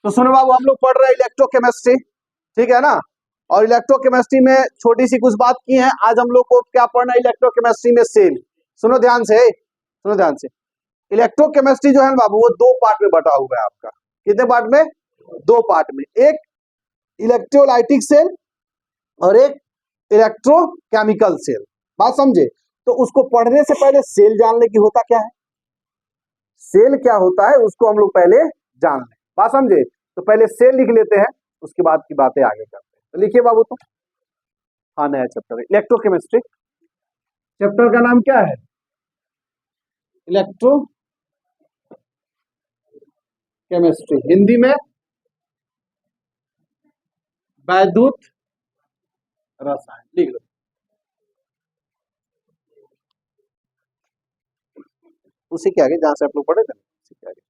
तो सुनो बाबू, हम लोग पढ़ रहे हैं इलेक्ट्रोकेमिस्ट्री, ठीक है ना। और इलेक्ट्रोकेमिस्ट्री में छोटी सी कुछ बात की है। आज हम लोग को क्या पढ़ना है इलेक्ट्रोकेमिस्ट्री में? सेल। सुनो ध्यान से, सुनो ध्यान से। इलेक्ट्रोकेमिस्ट्री जो है ना बाबू, वो दो पार्ट में बटा हुआ है आपका। कितने पार्ट में? दो पार्ट में। एक इलेक्ट्रोलाइटिक सेल और एक इलेक्ट्रोकेमिकल सेल। बात समझे? तो उसको पढ़ने से पहले सेल जान ले कि होता क्या है, सेल क्या होता है उसको हम लोग पहले जान लें। बात समझे? तो पहले सेल लिख लेते हैं, उसके बाद की बातें आगे करते हैं। तो लिखिए बाबू। तो हाँ, नया चैप्टर इलेक्ट्रोकेमिस्ट्री। चैप्टर का नाम क्या है? इलेक्ट्रो केमिस्ट्री, हिंदी में वैद्युत रसायन। लिख लो। उसी के आगे जहां से आप लोग पढ़े थे ना, उसी के आगे।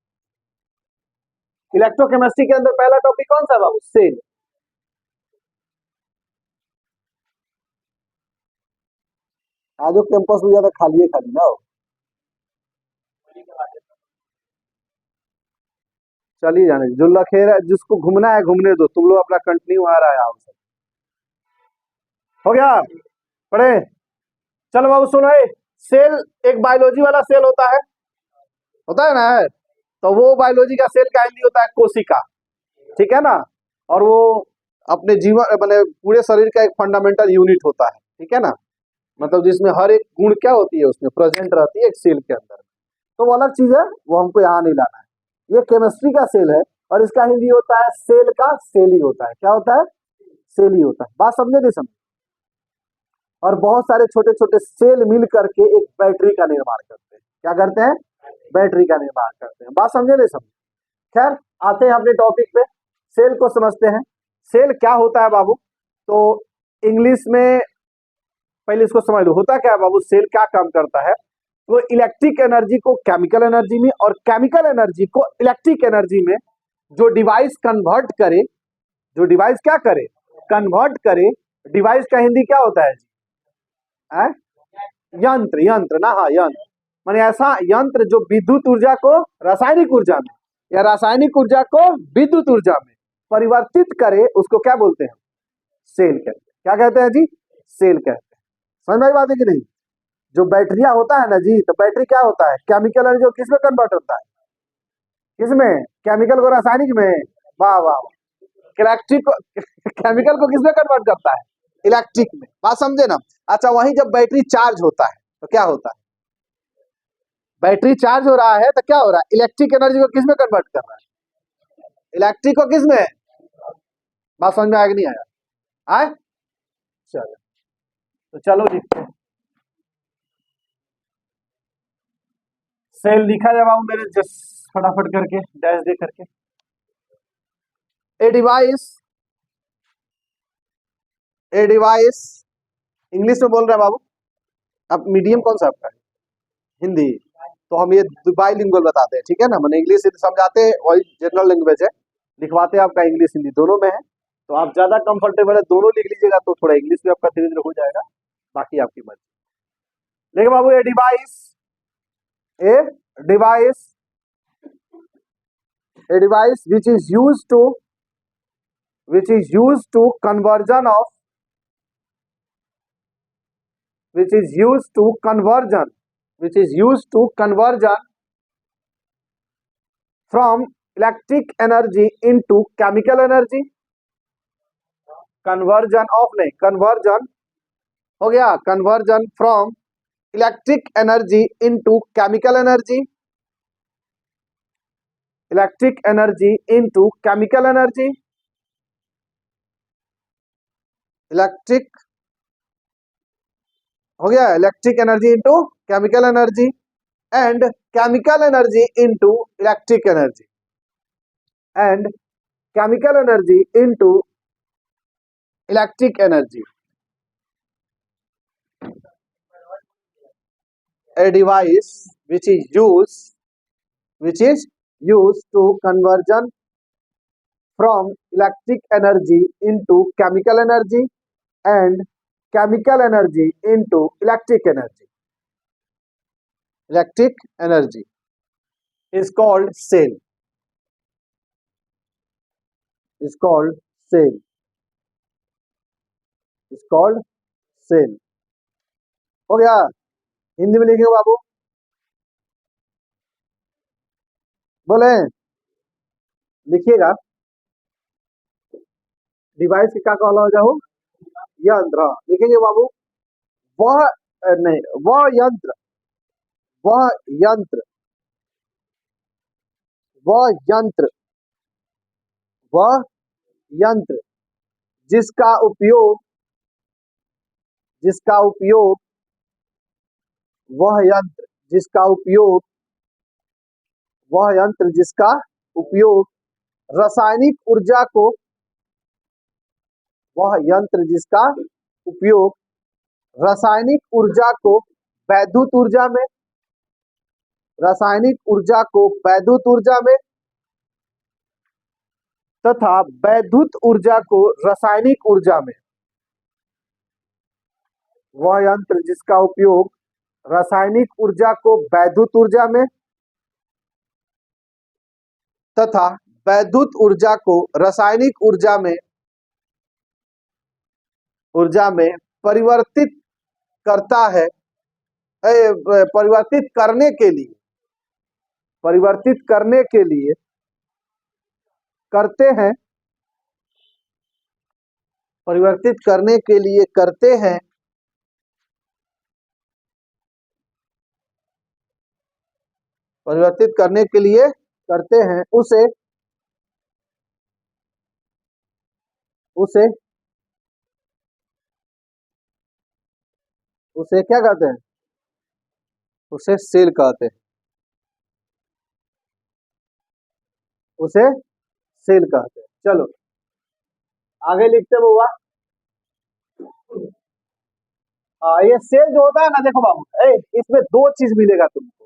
इलेक्ट्रोकेमिस्ट्री के अंदर पहला टॉपिक कौन सा है बाबू? सेल। आज कैंपस में ज्यादा खाली है, खाली ना हो। चलिए जाने, जो लखेर है जिसको घूमना है घूमने दो, तुम लोग अपना कंटिन्यू आ रहा है। आप सब हो गया पढ़े? चलो बाबू सुनो, सेल एक बायोलॉजी वाला सेल होता है ना। तो वो बायोलॉजी का सेल का हिंदी होता है कोशिका, ठीक है ना। और वो अपने जीवन मैंने पूरे शरीर का एक फंडामेंटल यूनिट होता है, ठीक है ना। मतलब जिसमें हर एक गुण क्या होती है, उसमें प्रेजेंट रहती है एक सेल के अंदर। तो वो अलग चीज है, वो हमको यहाँ नहीं लाना है। ये केमिस्ट्री का सेल है और इसका हिंदी होता है सेल का सेल ही होता है। क्या होता है? सेल ही होता है। बात समझे नहीं समझे? और बहुत सारे छोटे छोटे सेल मिल करके एक बैटरी का निर्माण करते हैं। क्या करते हैं? बैटरी का निर्माण करते हैं। बात समझे नहीं समझे? खैर, आते हैं अपने टॉपिक पे। सेल को समझते हैं। सेल क्या होता है बाबू? तो इंग्लिश में पहले इसको समझ लो, होता क्या है बाबू, सेल क्या काम करता है। वो इलेक्ट्रिक एनर्जी को केमिकल एनर्जी में और केमिकल एनर्जी को इलेक्ट्रिक एनर्जी में जो डिवाइस कन्वर्ट करे, जो डिवाइस क्या करे, कन्वर्ट करे। डिवाइस का हिंदी क्या होता है? है? यंत्र, यंत्र ना। हाँ, यंत्र माने ऐसा यंत्र जो विद्युत ऊर्जा को रासायनिक ऊर्जा में या रासायनिक ऊर्जा को विद्युत ऊर्जा में परिवर्तित करे, उसको क्या बोलते हैं? सेल कहते हैं। क्या कहते हैं जी? सेल कहते हैं। समझ में आई बात है कि नहीं? जो बैटरिया होता है ना जी, तो बैटरी क्या होता है? केमिकल एनर्जी को किसमें कन्वर्ट होता है? किसमें? केमिकल को रासायनिक में। वाह वाह। इलेक्ट्रिक को केमिकल को किसमें कन्वर्ट करता है? इलेक्ट्रिक में। बात समझे ना? अच्छा, वहीं जब बैटरी चार्ज होता है तो क्या होता है? बैटरी चार्ज हो रहा है तो क्या हो रहा है? इलेक्ट्रिक एनर्जी को किसमें कन्वर्ट कर रहा है? इलेक्ट्रिक को किसमें? बात समझ में आया कि नहीं आया? आए? चलो, तो चलो लिखते हैं। सेल लिखा जाए बाबू मेरे, जस्ट फटाफट करके डैश दे करके। ए डिवाइस, ए डिवाइस। इंग्लिश में बोल रहे हैं बाबू। अब मीडियम कौन सा आपका है? हिंदी। तो हम ये बाइलिंगुअल बताते हैं, ठीक है ना। मैंने इंग्लिश समझाते हैं, वही जनरल लैंग्वेज है। लिखवाते हैं आपका इंग्लिश हिंदी दोनों में है। तो आप ज्यादा कंफर्टेबल है दोनों लिख लीजिएगा, तो थोड़ा इंग्लिश में आपका धीरे धीरे हो जाएगा। बाकी आपकी मर्जी। देखिए बाबू, a device, a device, a device which is used to conversion of which is used to conversion which is used to conversion from electric energy into chemical energy। conversion of नहीं, conversion हो गया, conversion from electric energy into chemical energy, electric energy into chemical energy, electric हो गया, electric energy into chemical energy and chemical energy into electric energy and chemical energy into electric energy। A device which is used to conversion from electric energy into chemical energy and chemical energy into electric energy, electric energy is called cell। Is called cell, is called cell. हो गया। हिंदी में लिखेंगे बाबू, बोले लिखिएगा। Device के क्या कहला हो जाओ, यंत्र। लिखेंगे बाबू, वह नहीं, वह यंत्र, वह यंत्र, वह यंत्र, वह यंत्र जिसका उपयोग, जिसका उपयोग, वह यंत्र जिसका उपयोग, वह यंत्र जिसका उपयोग रासायनिक ऊर्जा को, वह यंत्र जिसका उपयोग रासायनिक ऊर्जा को वैद्युत ऊर्जा में, रासायनिक ऊर्जा को वैद्युत ऊर्जा में तथा वैद्युत ऊर्जा को रासायनिक ऊर्जा में, वह यंत्र जिसका उपयोग रासायनिक ऊर्जा को वैद्युत ऊर्जा में तथा वैद्युत ऊर्जा को रासायनिक ऊर्जा में, ऊर्जा में परिवर्तित करता है, परिवर्तित करने के लिए, परिवर्तित करने के लिए करते हैं, परिवर्तित करने के लिए करते हैं, परिवर्तित करने के लिए करते हैं, उसे, उसे, उसे क्या कहते हैं, उसे सेल कहते हैं, उसे सेल कहते हैं। चलो आगे लिखते हैं बुआ। ये सेल जो होता है ना, देखो बाबू, इसमें दो चीज मिलेगा तुमको,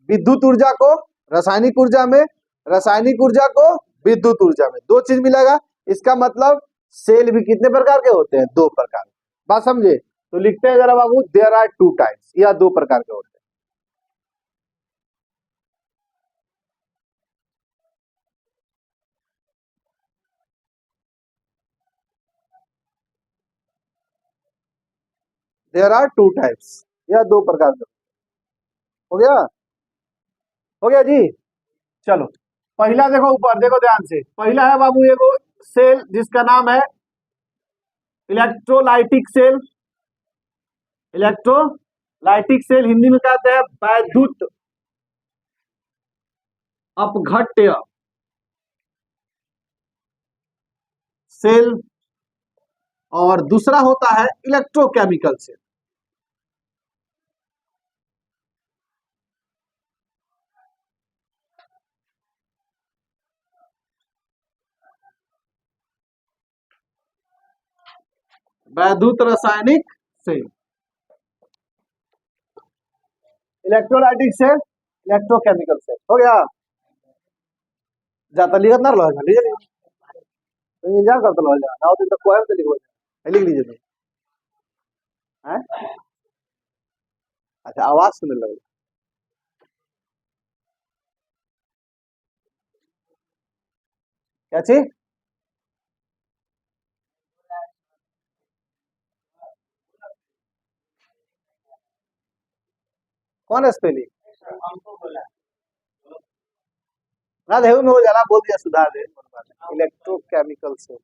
विद्युत ऊर्जा को रासायनिक ऊर्जा में, रासायनिक ऊर्जा को विद्युत ऊर्जा में, दो चीज मिलेगा। इसका मतलब सेल भी कितने प्रकार के होते हैं, दो प्रकार। बात समझे? तो लिखते हैं जरा बाबू, देयर आर टू टाइप्स, या दो प्रकार के होते हैं। देयर आर टू टाइप्स, या दो प्रकार के। हो गया, हो गया जी। चलो पहला देखो, ऊपर देखो ध्यान से, पहला है बाबू एगो सेल जिसका नाम है electrolytic cell. Electrolytic cell Hindi में कहते हैं वैद्युत अपघट्य सेल। और दूसरा होता है इलेक्ट्रोकेमिकल सेल। वैद्युत रासायनिक cell, electrolytic cell, electrochemical cell. हो गया। जाता लिखत ना लो, लीजिए तो इंतजार करते लो, ना होते तो पोएम से लिखो, लिख लीजिए तो। हैं? अच्छा, आवाज सुनने लगे। क्या चीज? कौन है स्पेलिंग? ना देखो में हो जाना, बोल दिया, सुधार दे। इलेक्ट्रोकेमिकल सेल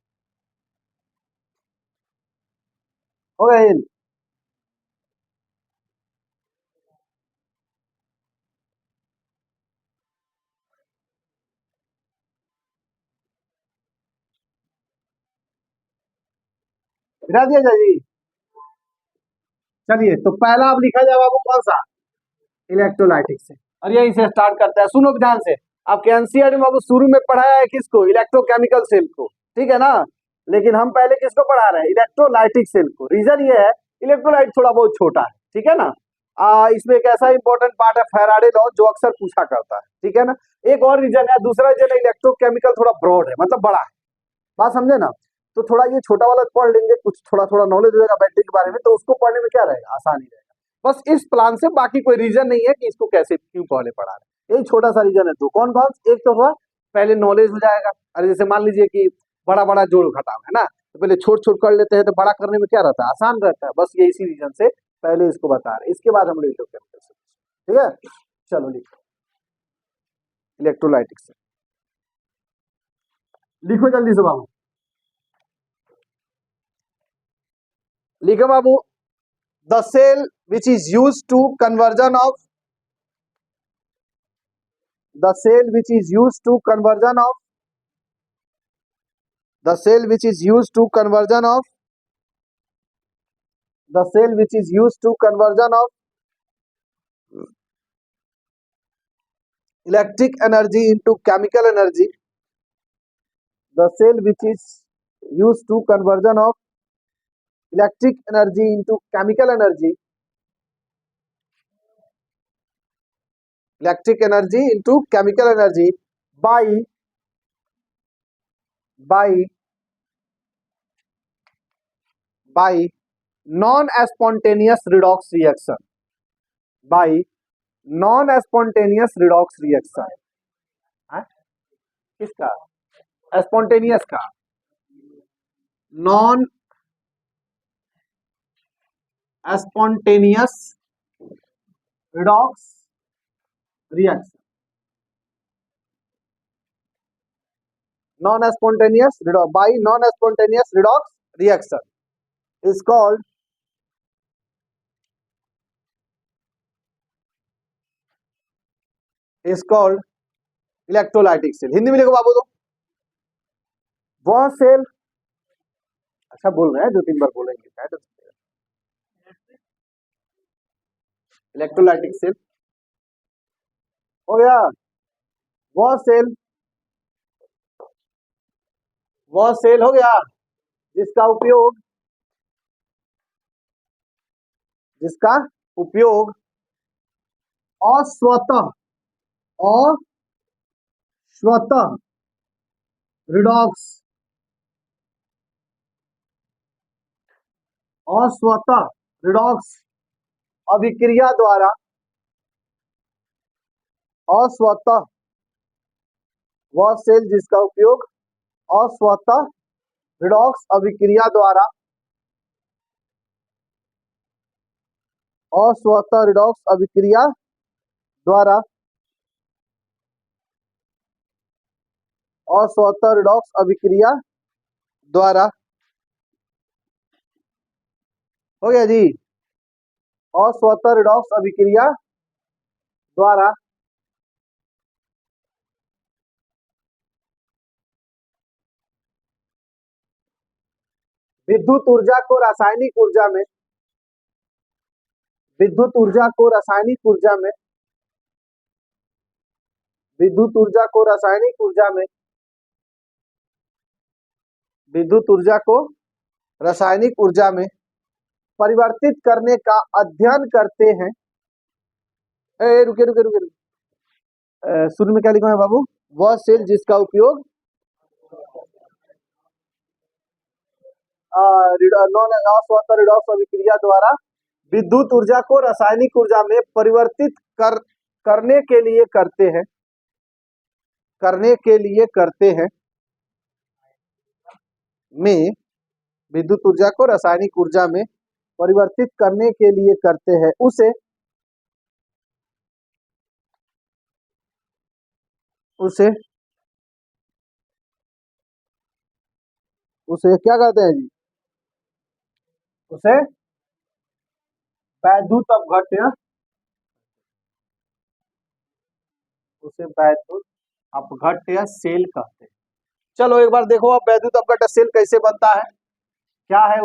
हो गया। गिरा दिया जाए जी। चलिए तो पहला अब लिखा जाए बाबू, कौन सा? इलेक्ट्रोलाइटिक से। और यहीं से स्टार्ट करते हैं, सुनो ध्यान से। आपके एनसीईआरटी में बाबू शुरू में पढ़ाया है किसको? इलेक्ट्रोकेमिकल सेल को, ठीक है ना। लेकिन हम पहले किसको पढ़ा रहे हैं? इलेक्ट्रोलाइटिक सेल को। रीजन ये है, इलेक्ट्रोलाइट थोड़ा बहुत छोटा है, ठीक है ना। इसमें एक ऐसा इंपॉर्टेंट पार्ट है फैराडे लॉ, जो अक्सर पूछा करता है, ठीक है ना। एक और रीजन है, दूसरा रीजन है इलेक्ट्रोकेमिकल थोड़ा ब्रॉड है, मतलब बड़ा है। बात समझे ना। तो थोड़ा ये छोटा वाला पढ़ लेंगे, कुछ थोड़ा थोड़ा नॉलेज हो जाएगा बैटरी के बारे में, तो उसको पढ़ने में क्या रहेगा, आसानी रहेगा। बस इस प्लान से, बाकी कोई रीजन नहीं है कि इसको कैसे क्यों पहले पढ़ा रहे, यही छोटा सा रीजन है। तो कौन कौन? एक तो हुआ पहले नॉलेज हो जाएगा। अरे जैसे मान लीजिए कि बड़ा बड़ा जोड़ घटाव, है ना। तो पहले छोट छोट कर लेते हैं तो बड़ा करने में क्या रहता है, आसान रहता है। बस ये इसी रीजन से पहले इसको बता रहे, इसके बाद हम इलेक्ट्रोकेमिकल से, ठीक है। चलो लिखो इलेक्ट्रोलाइटिक से, लिखो जल्दी से बाबू, लिखो बाबू। The cell which is use to conversion of, the cell which is use to conversion of, the cell which is use to conversion of, the cell which is used to conversion of electric energy into chemical energy, the cell which is used to conversion of electric energy into chemical energy, electric energy into chemical energy by non-spontaneous redox reaction, by non-spontaneous redox reaction, हाँ? किसका, spontaneous का, non spontaneous redox reaction, non-spontaneous redox, by non-spontaneous redox reaction is called electrolytic cell. Hindi में लिखो बाबू, तो वह cell, अच्छा बोल रहे हैं, 2-3 बार बोलेंगे, इलेक्ट्रोलाइटिक सेल हो गया। वह सेल, वह सेल हो गया जिसका उपयोग, जिसका उपयोग अस्वतः रिडॉक्स, अस्वतः रिडॉक्स अभिक्रिया द्वारा, अस्वतः, वह सेल जिसका उपयोग अस्वतः रिडॉक्स अभिक्रिया द्वारा, अस्वतः रिडॉक्स अभिक्रिया द्वारा, अस्वतः रिडॉक्स अभिक्रिया द्वारा, हो गया जी, अस्वतः रिडॉक्स अभिक्रिया द्वारा विद्युत ऊर्जा को रासायनिक ऊर्जा में, विद्युत ऊर्जा को रासायनिक ऊर्जा में, विद्युत ऊर्जा को रासायनिक ऊर्जा में, विद्युत ऊर्जा को रासायनिक ऊर्जा में परिवर्तित करने का अध्ययन करते हैं। रुके रुके रुके, शुरू में क्या लिखा है बाबू, वह सेल जिसका उपयोग अस्वतः रिडॉक्स अभिक्रिया द्वारा विद्युत ऊर्जा को रासायनिक ऊर्जा में परिवर्तित करने के लिए करते हैं, करने के लिए करते हैं, में विद्युत ऊर्जा को रासायनिक ऊर्जा में परिवर्तित करने के लिए करते हैं, उसे उसे उसे क्या कहते हैं जी, उसे वैद्युत अपघट्य, उसे वैद्युत अपघट्य सेल कहते हैं। चलो एक बार देखो अब वैद्युत अपघट्य सेल कैसे बनता है, क्या है